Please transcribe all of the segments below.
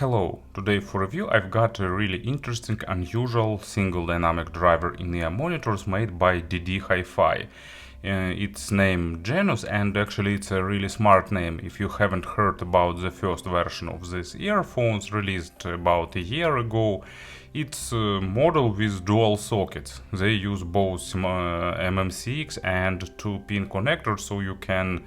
Hello, today for review I've got a really interesting, unusual single dynamic driver in-ear monitors made by ddHiFi. It's named Janus, and actually it's a really smart name. If you haven't heard about the first version of these earphones released about a year ago, it's a model with dual sockets. They use both MMCX and 2-pin connectors, so you can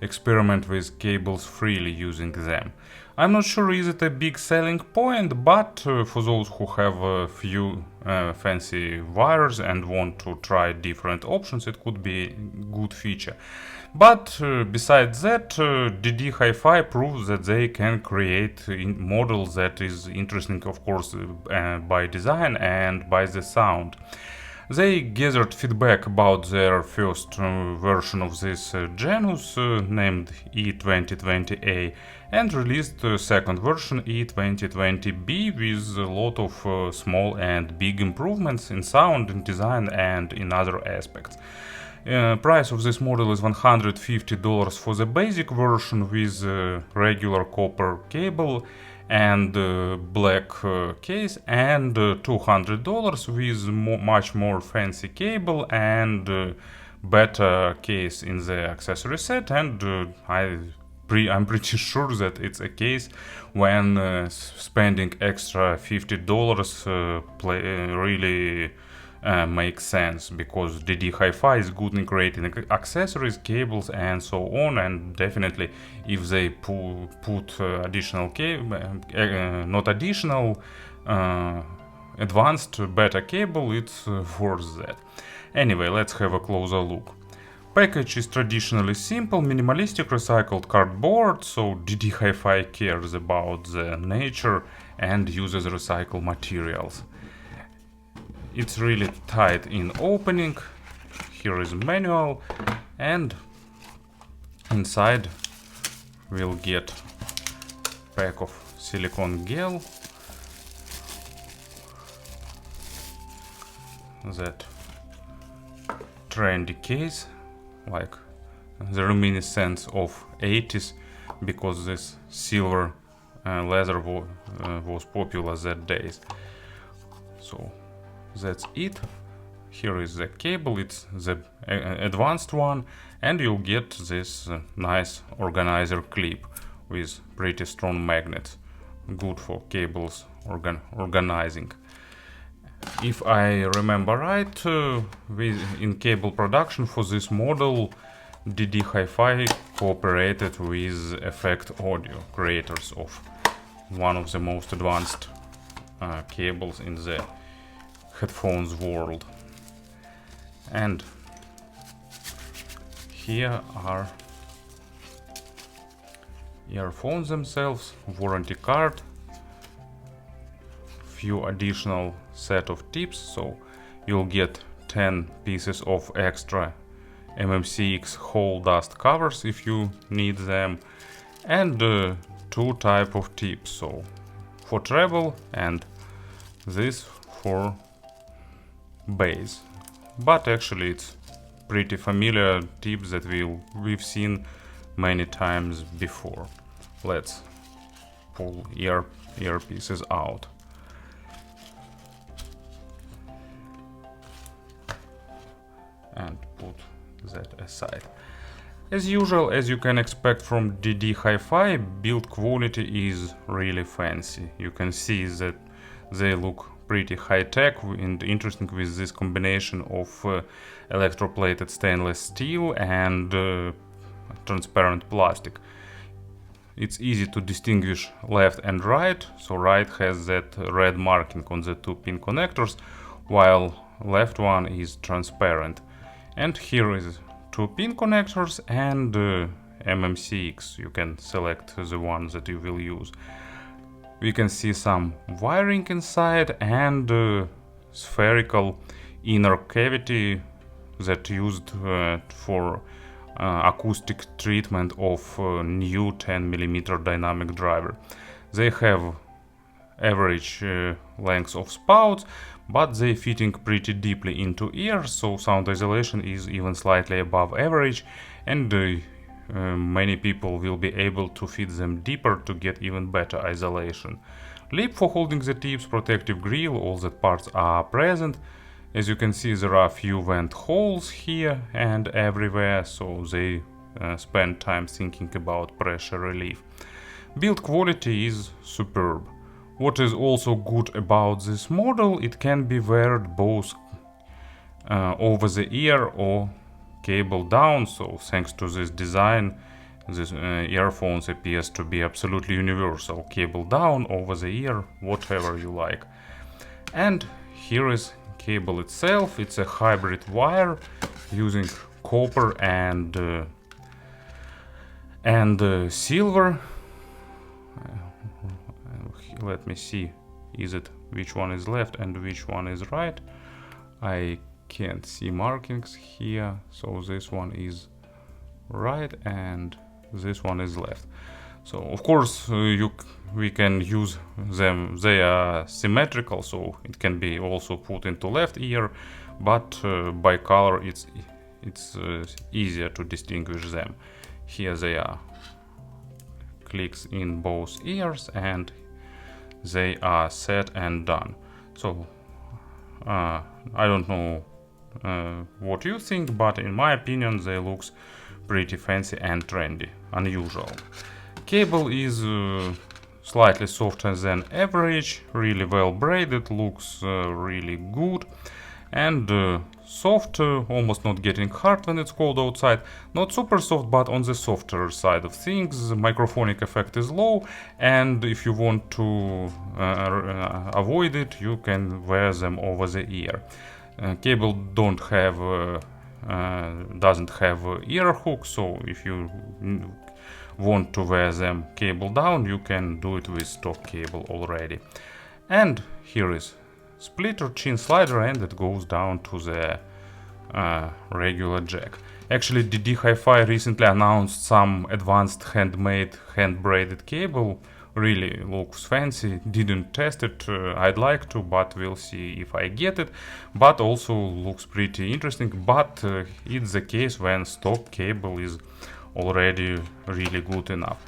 experiment with cables freely using them. I'm not sure is it a big selling point, but for those who have a few fancy wires and want to try different options, it could be a good feature. But besides that, ddHiFi proves that they can create models that is interesting, of course, by design and by the sound. They gathered feedback about their first version of this Janus, named E2020A, and released the second version E2020B with a lot of small and big improvements in sound, in design and in other aspects. Price of this model is $150 for the basic version with regular copper cable and black case, and $200 with much more fancy cable and better case in the accessory set. And I'm pretty sure that it's a case when spending extra $50 really makes sense, because ddHiFi is good in creating accessories, cables and so on, and definitely if they put additional advanced better cable, it's worth that. Anyway, let's have a closer look. Package is traditionally simple, minimalistic, recycled cardboard, so ddHiFi cares about the nature and uses recycled materials. It's really tight in opening. Here is a manual, and inside we'll get pack of silicone gel, that trendy case, like the reminiscence of 80s, because this silver leather was popular that days. So that's it. Here is the cable, it's the advanced one, and you'll get this nice organizer clip with pretty strong magnets, good for cables organizing. If I remember right, in cable production for this model, ddHiFi cooperated with Effect Audio, creators of one of the most advanced cables in the headphones world. And here are earphones themselves, warranty card, few additional set of tips, so you'll get 10 pieces of extra MMCX hole dust covers if you need them, and 2 type of tips, so for travel and this for bass. But actually it's pretty familiar tips that we've seen many times before. Let's pull earpieces out. And put that aside. As usual, as you can expect from ddHiFi, build quality is really fancy. You can see that they look pretty high-tech and interesting with this combination of electroplated stainless steel and transparent plastic. It's easy to distinguish left and right, so right has that red marking on the 2-pin connectors, while left one is transparent. And here is 2-pin connectors and MMCX. You can select the ones that you will use. We can see some wiring inside and spherical inner cavity that used for acoustic treatment of new 10mm dynamic driver. They have average length of spouts, but they fitting pretty deeply into ears, so sound isolation is even slightly above average, and many people will be able to fit them deeper to get even better isolation. Lip for holding the tips, protective grill, all that parts are present. As you can see, there are a few vent holes here and everywhere, so they spend time thinking about pressure relief. Build quality is superb. What is also good about this model, it can be weared both over the ear or cable down, so thanks to this design, this earphones appears to be absolutely universal. Cable down, over the ear, whatever you like. And here is cable itself. It's a hybrid wire using copper and silver. Let me see, is it which one is left and which one is right? I can't see markings here, so this one is right and this one is left. So of course we can use them, they are symmetrical, so it can be also put into left ear, but by color it's easier to distinguish them. Here they are, clicks in both ears and they are set and done. So I don't know what you think, but in my opinion they looks pretty fancy and trendy, unusual. Cable is slightly softer than average, really well braided, looks really good, and soft, almost not getting hard when it's cold outside, not super soft but on the softer side of things. The microphonic effect is low, and if you want to avoid it, you can wear them over the ear. Cable doesn't have ear hook, so if you want to wear them cable down, you can do it with stock cable already. And here is splitter chin slider, and it goes down to the regular jack. Actually, ddHiFi recently announced some advanced handmade hand braided cable. Really looks fancy. Didn't test it, I'd like to, but we'll see if I get it. But also looks pretty interesting, but it's the case when stock cable is already really good enough.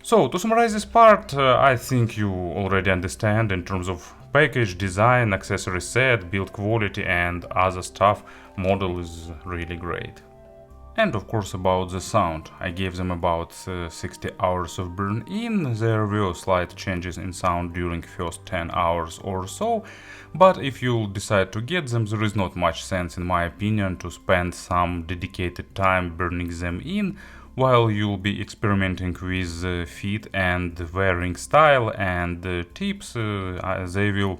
So to summarize this part, I think you already understand in terms of package, design, accessory set, build quality and other stuff, model is really great. And of course about the sound, I gave them about 60 hours of burn-in. There were slight changes in sound during first 10 hours or so, but if you decide to get them, there is not much sense in my opinion to spend some dedicated time burning them in while you'll be experimenting with fit and wearing style and tips. The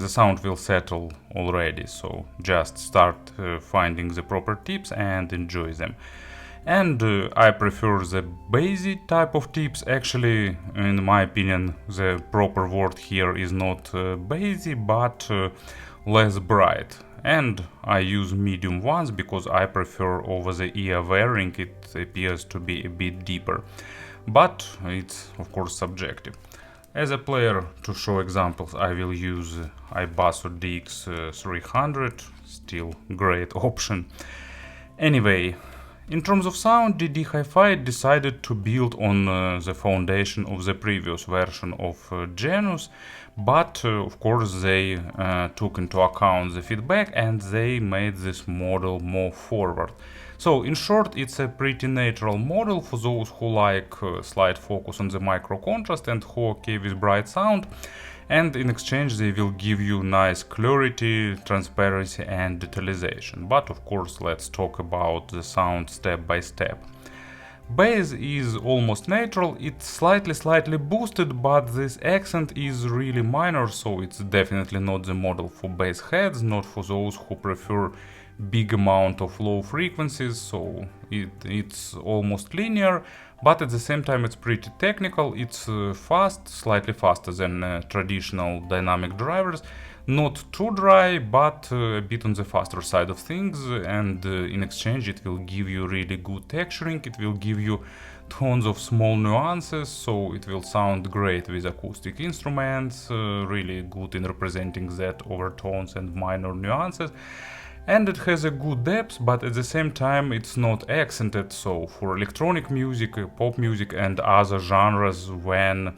sound will settle already, so just start finding the proper tips and enjoy them. And I prefer the bassy type of tips. Actually, in my opinion, the proper word here is not bassy, but less bright. And I use medium ones because I prefer over the ear wearing, it appears to be a bit deeper. But it's of course subjective. As a player, to show examples, I will use iBasso DX300, still great option. Anyway, in terms of sound, ddHiFi decided to build on the foundation of the previous version of Janus, but of course they took into account the feedback and they made this model more forward. So in short, it's a pretty natural model for those who like slight focus on the micro contrast and who are okay with bright sound, and in exchange they will give you nice clarity, transparency and detalization. But of course let's talk about the sound step by step. Bass is almost natural, it's slightly boosted, but this accent is really minor, so it's definitely not the model for bass heads, not for those who prefer big amount of low frequencies, so it's almost linear, but at the same time it's pretty technical. It's fast, slightly faster than traditional dynamic drivers, not too dry, but a bit on the faster side of things, and in exchange it will give you really good texturing, it will give you tons of small nuances, so it will sound great with acoustic instruments, really good in representing that overtones and minor nuances. And it has a good depth, but at the same time it's not accented. So for electronic music, pop music and other genres where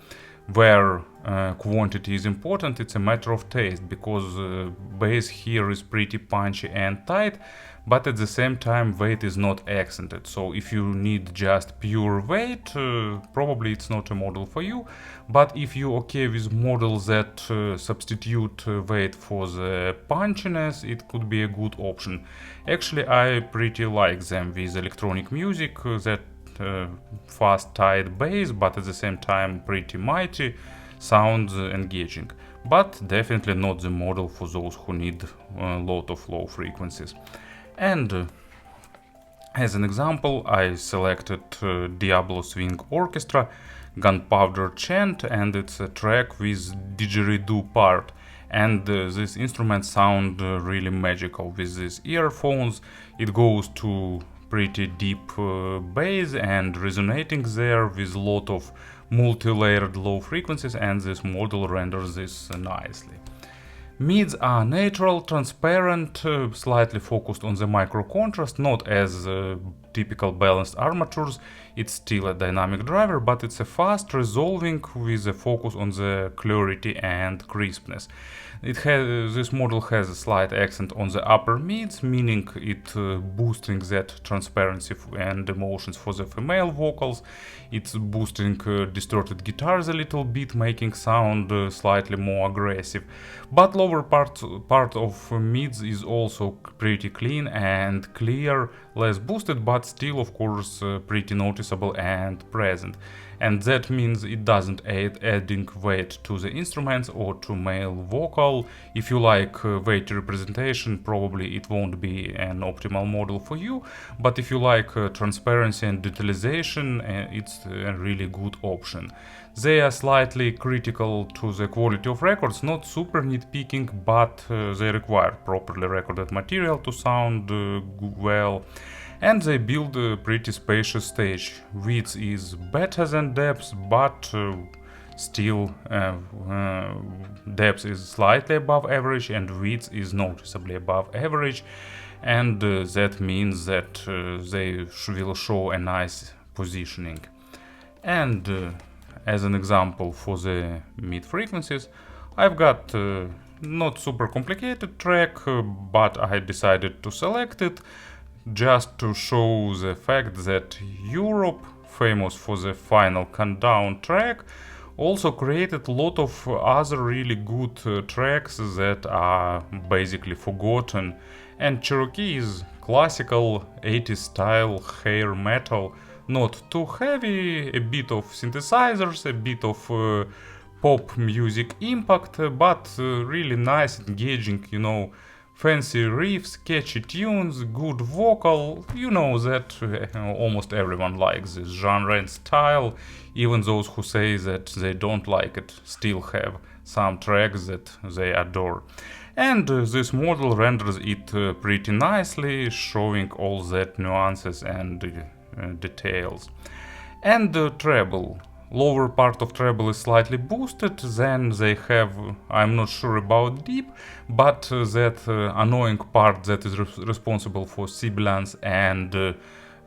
quantity is important, it's a matter of taste, because bass here is pretty punchy and tight, but at the same time weight is not accented. So if you need just pure weight, probably it's not a model for you. But if you're okay with models that substitute weight for the punchiness, it could be a good option. Actually, I pretty like them with electronic music, that fast tight bass, but at the same time pretty mighty, sounds engaging. But definitely not the model for those who need a lot of low frequencies. And as an example, I selected Diablo Swing Orchestra, Gunpowder Chant, and it's a track with didgeridoo part. And these instruments sound really magical with these earphones. It goes to pretty deep bass and resonating there with a lot of multi-layered low frequencies, and this model renders this nicely. Mids are natural, transparent, slightly focused on the micro contrast, not as typical balanced armatures. It's still a dynamic driver, but it's a fast resolving with a focus on the clarity and crispness. This model has a slight accent on the upper mids, meaning it boosting that transparency and emotions for the female vocals. It's boosting distorted guitars a little bit, making sound slightly more aggressive. But lower part of mids is also pretty clean and clear, less boosted, but still of course pretty noticeable and present. And that means it doesn't add adding weight to the instruments or to male vocal. If you like weighty representation, probably it won't be an optimal model for you, but if you like transparency and detalization, it's a really good option. They are slightly critical to the quality of records, not super nitpicking, but they require properly recorded material to sound well. And they build a pretty spacious stage. Width is better than depth, but still depth is slightly above average and width is noticeably above average, and that means that they will show a nice positioning. And as an example for the mid frequencies, I've got not super complicated track, but I decided to select it just to show the fact that Europe, famous for the Final Countdown track, also created a lot of other really good tracks that are basically forgotten. And Cherokee is classical 80s style hair metal, not too heavy, a bit of synthesizers, a bit of pop music impact, but really nice, engaging, fancy riffs, catchy tunes, good vocal. You know that almost everyone likes this genre and style. Even those who say that they don't like it still have some tracks that they adore. And this model renders it pretty nicely, showing all that nuances and details. And the treble. Lower part of treble is slightly boosted, then they have, I'm not sure about deep, but that annoying part that is responsible for sibilance and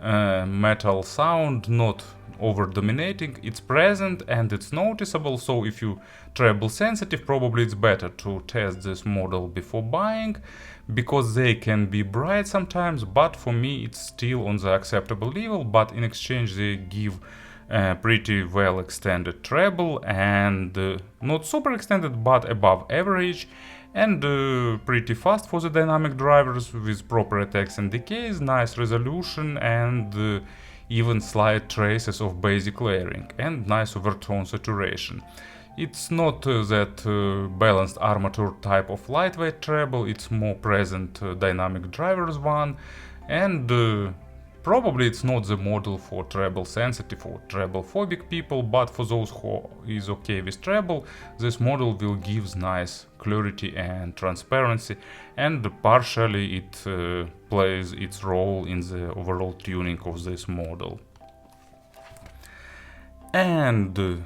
metal sound, not over dominating. It's present and it's noticeable, so if you treble sensitive, probably it's better to test this model before buying, because they can be bright sometimes, but for me it's still on the acceptable level. But in exchange they give pretty well extended treble, and not super extended but above average, and pretty fast for the dynamic drivers with proper attacks and decays, nice resolution, and even slight traces of basic layering and nice overtone saturation. It's not that balanced armature type of lightweight treble, it's more present dynamic drivers one, and probably it's not the model for treble sensitive or treble phobic people, but for those who is okay with treble, this model will give nice clarity and transparency, and partially it plays its role in the overall tuning of this model. And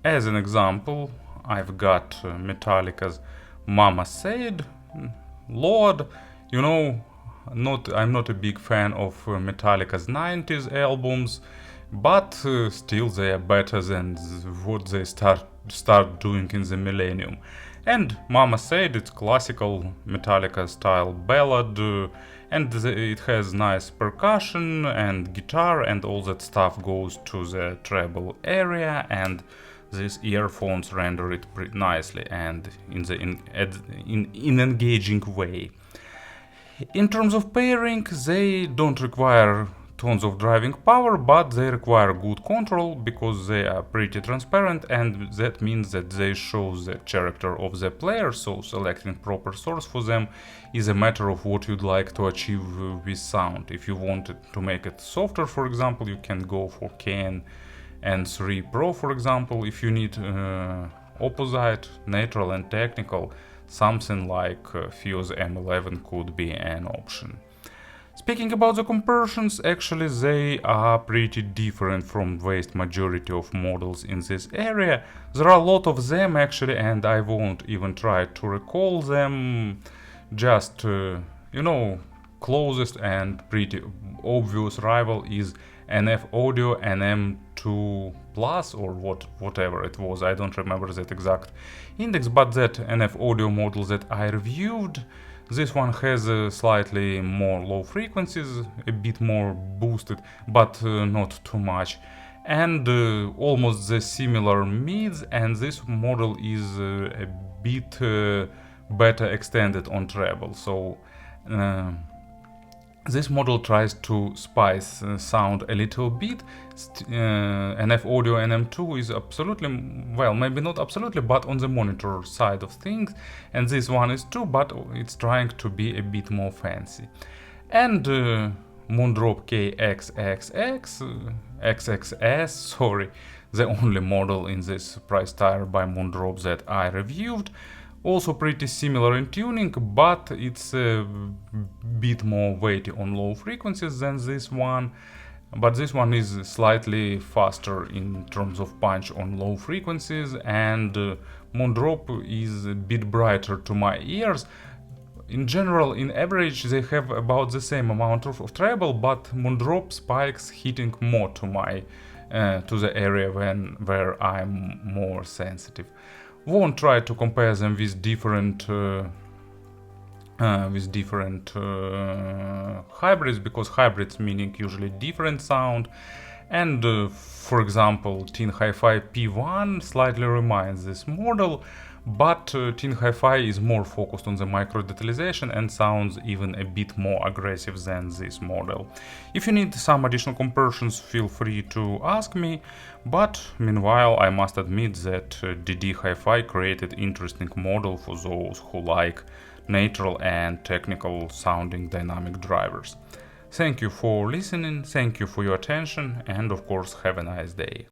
as an example, I've got Metallica's Mama Said, Lord. You know, I'm not a big fan of Metallica's 90s albums, but still they are better than what they start doing in the millennium. And Mama said it's classical Metallica style ballad, and it has nice percussion and guitar, and all that stuff goes to the treble area, and these earphones render it pretty nicely and in engaging way. In terms of pairing, they don't require tons of driving power, but they require good control because they are pretty transparent, and that means that they show the character of the player, so selecting proper source for them is a matter of what you'd like to achieve with sound. If you wanted to make it softer, for example, you can go for KN-3 Pro, for example. If you need opposite, natural and technical, something like Fuse M11 could be an option. Speaking about the conversions, actually they are pretty different from vast majority of models in this area. There are a lot of them actually, and I won't even try to recall them. Just, closest and pretty obvious rival is NF Audio NM2 Plus or whatever it was. I don't remember that exact index, but that NF Audio model that I reviewed, this one has slightly more low frequencies, a bit more boosted, but not too much, and almost the similar mids, and this model is a bit better extended on treble. So this model tries to spice sound a little bit. NF Audio NM2 is absolutely, well, maybe not absolutely, but on the monitor side of things, and this one is too, but it's trying to be a bit more fancy. And Moondrop XXS, sorry, the only model in this price tier by Moondrop that I reviewed. Also pretty similar in tuning, but it's a bit more weighty on low frequencies than this one. But this one is slightly faster in terms of punch on low frequencies, and Moondrop is a bit brighter to my ears. In general, in average, they have about the same amount of treble, but Moondrop spikes hitting more to my to the area where I'm more sensitive. Won't try to compare them with different hybrids, because hybrids meaning usually different sound, and for example ddHiFi P1 slightly reminds this model, but ddHiFi is more focused on the micro detalization and sounds even a bit more aggressive than this model. If you need some additional comparisons, feel free to ask me, but meanwhile I must admit that ddHiFi created interesting model for those who like natural and technical sounding dynamic drivers. Thank you for listening, thank you for your attention, and of course have a nice day.